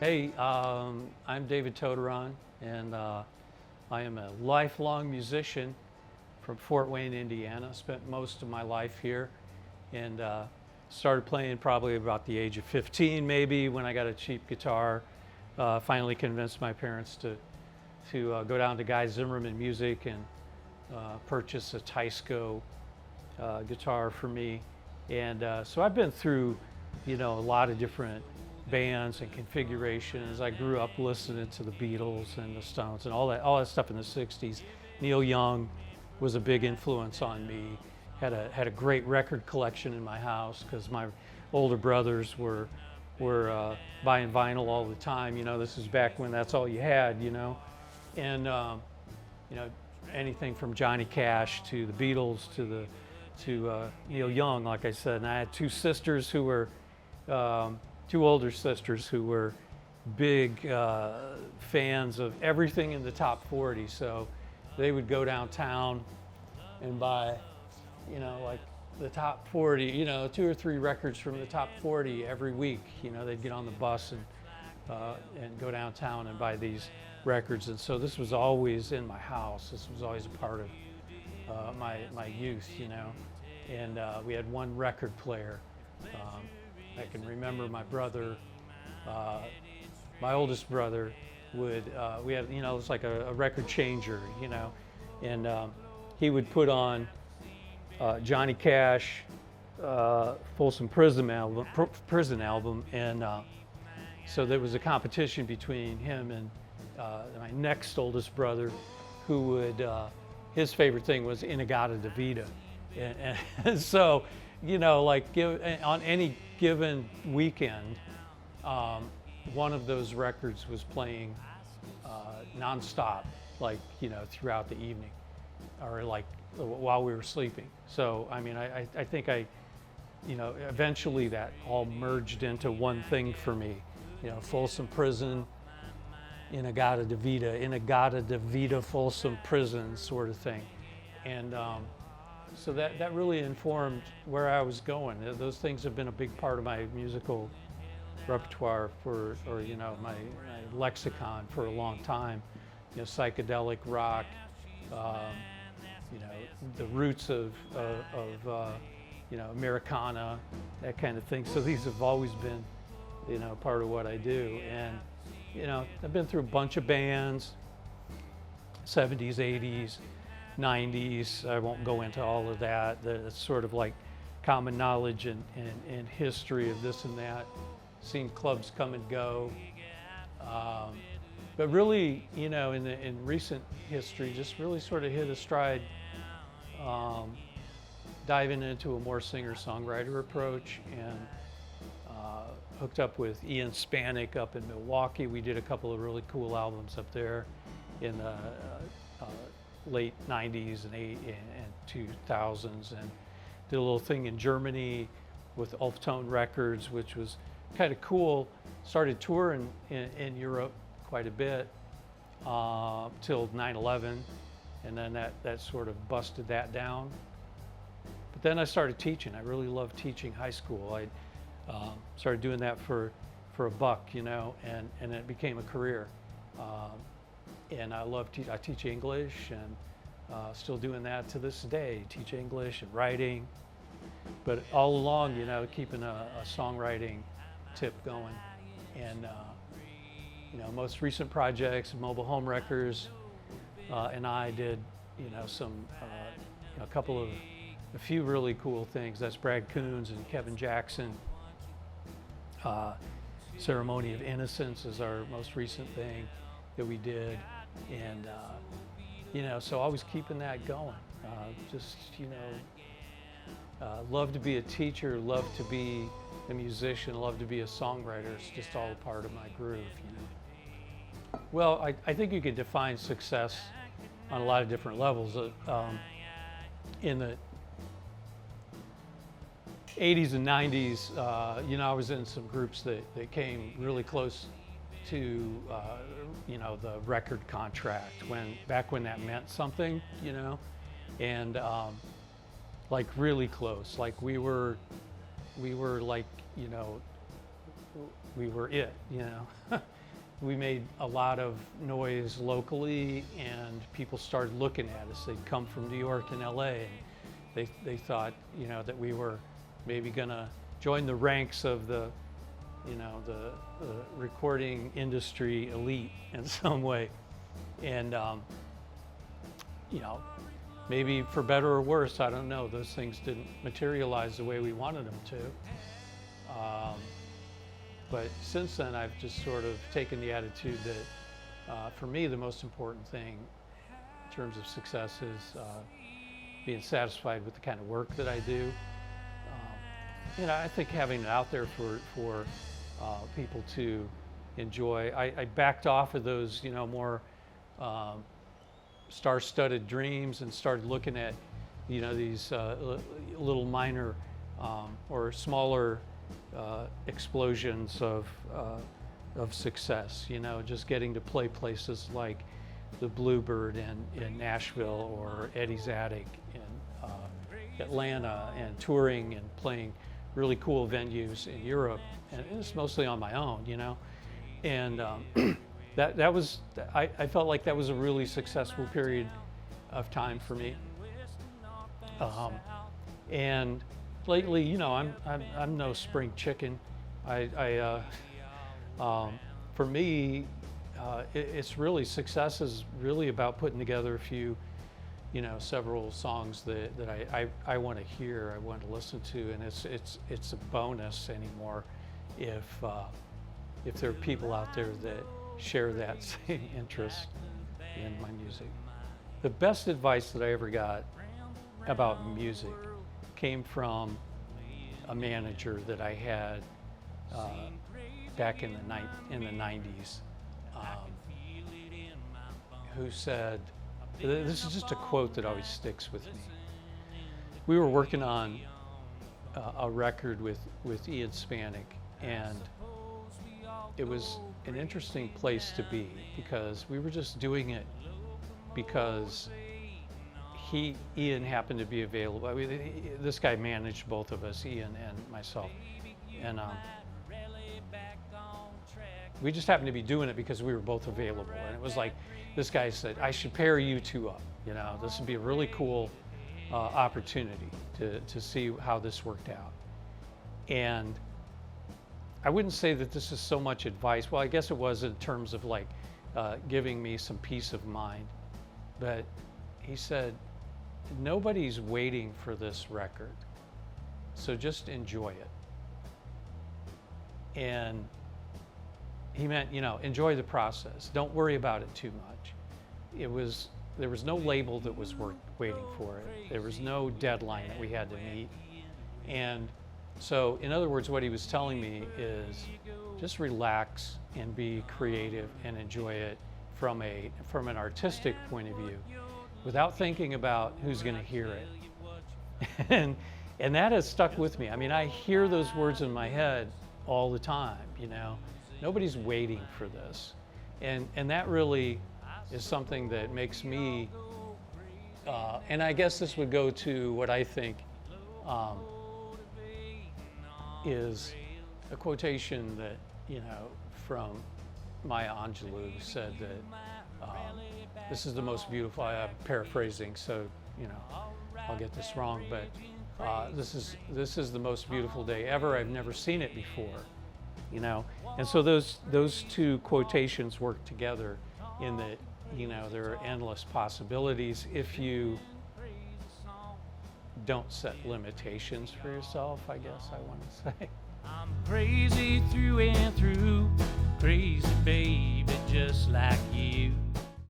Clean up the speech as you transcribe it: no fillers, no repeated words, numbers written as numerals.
Hey, I'm David Todoran, and I am a lifelong musician from Fort Wayne, Indiana. Spent most of my life here, and started playing probably about the age of 15, maybe, when I got a cheap guitar. Finally convinced my parents to go down to Guy Zimmerman Music and purchase a Teisco guitar for me. And so I've been through, a lot of different bands and configurations. I grew up listening to the Beatles and the Stones and all that stuff in the 60s. Neil Young was a big influence on me. Had a great record collection in my house because my older brothers were buying vinyl all the time. This is back when that's all you had, and anything from Johnny Cash to the Beatles to Neil Young, like I said. And I had two sisters who were two older sisters who were big fans of everything in the top 40. So they would go downtown and buy, like the top 40, 2 or 3 records from the top 40 every week. They'd get on the bus and go downtown and buy these records. And so this was always in my house. This was always a part of my youth, And we had one record player. I can remember my brother, my oldest brother, we had, it was like a record changer, and he would put on Johnny Cash, Folsom Prison album, and so there was a competition between him and my next oldest brother, who would, his favorite thing was In-A-Gadda-Da-Vida, and so, on any given weekend, one of those records was playing nonstop, throughout the evening, or while we were sleeping. So, I think eventually that all merged into one thing for me. Folsom Prison, In-A-Gadda-Da-Vida, In-A-Gadda-Da-Vida, Folsom Prison sort of thing. And so that really informed where I was going. Those things have been a big part of my musical repertoire my lexicon for a long time. Psychedelic rock, the roots of Americana, that kind of thing. So these have always been, part of what I do. And, I've been through a bunch of bands, 70s, 80s, 90s. I won't go into all of that. It's sort of like common knowledge and history of this and that. Seen clubs come and go. But really, in recent history, just really sort of hit a stride, diving into a more singer-songwriter approach, and hooked up with Ian Spanik up in Milwaukee. We did a couple of really cool albums up there in the late 90s and 2000s, and did a little thing in Germany with Ulftone Records, which was kind of cool. Started touring in Europe quite a bit till 9/11, and then that sort of busted that down. But then I started teaching. I really loved teaching high school. I started doing that for a buck, and it became a career. And I teach English, and still doing that to this day, teach English and writing. But all along, keeping a songwriting tip going. And, most recent projects, Mobile Home Records, and I did, a few really cool things. That's Brad Coons and Kevin Jackson. Ceremony of Innocence is our most recent thing that we did. And, so I was keeping that going. Love to be a teacher, love to be a musician, love to be a songwriter. It's just all a part of my groove, Well, I think you could define success on a lot of different levels. In the 80s and 90s, I was in some groups that came really close to, the record contract, back when that meant something, and like really close. Like we were like, we were it, you know. We made a lot of noise locally, and people started looking at us. They'd come from New York and LA, and they thought, you know, that we were maybe gonna join the ranks of the, you know, the recording industry elite in some way. And, you know, maybe for better or worse, I don't know, those things didn't materialize the way we wanted them to. But since then, I've just sort of taken the attitude that for me, the most important thing in terms of success is being satisfied with the kind of work that I do. You know, I think having it out there for people to enjoy. I backed off of those, you know, more star-studded dreams and started looking at, you know, these little minor or smaller explosions of success. You know, just getting to play places like the Bluebird in Nashville or Eddie's Attic in Atlanta, and touring and playing really cool venues in Europe, and it's mostly on my own, you know. And that was, I felt like that was a really successful period of time for me. And lately, you know, I'm no spring chicken. For me, it's really, success is really about putting together a few, you know, several songs that I want to hear, I want to listen to, and it's a bonus anymore if there are people out there that share that same interest in my music. The best advice that I ever got about music came from a manager that I had back in the 90s, who said, this is just a quote that always sticks with me. We were working on a record with Ian Spanik, and it was an interesting place to be because we were just doing it because Ian happened to be available. I mean, this guy managed both of us, Ian and myself, and we just happened to be doing it because we were both available. And it was like, this guy said, I should pair you two up. You know, this would be a really cool opportunity to see how this worked out. And I wouldn't say that this is so much advice. Well, I guess it was in terms of like giving me some peace of mind. But he said, nobody's waiting for this record, so just enjoy it. And he meant, you know, enjoy the process. Don't worry about it too much. There was no label that was waiting for it. There was no deadline that we had to meet. And so, in other words, what he was telling me is just relax and be creative and enjoy it from an artistic point of view, without thinking about who's going to hear it. and that has stuck with me. I mean, I hear those words in my head all the time, you know. Nobody's waiting for this. And that really is something that makes me, and I guess this would go to what I think is a quotation that, you know, from Maya Angelou, said that this is the most beautiful, I'm paraphrasing, so, you know, I'll get this wrong, but this is the most beautiful day ever. I've never seen it before, you know. And so those two quotations work together in that, you know, there are endless possibilities if you don't set limitations for yourself, I guess I want to say. I'm crazy through and through, crazy baby, just like you.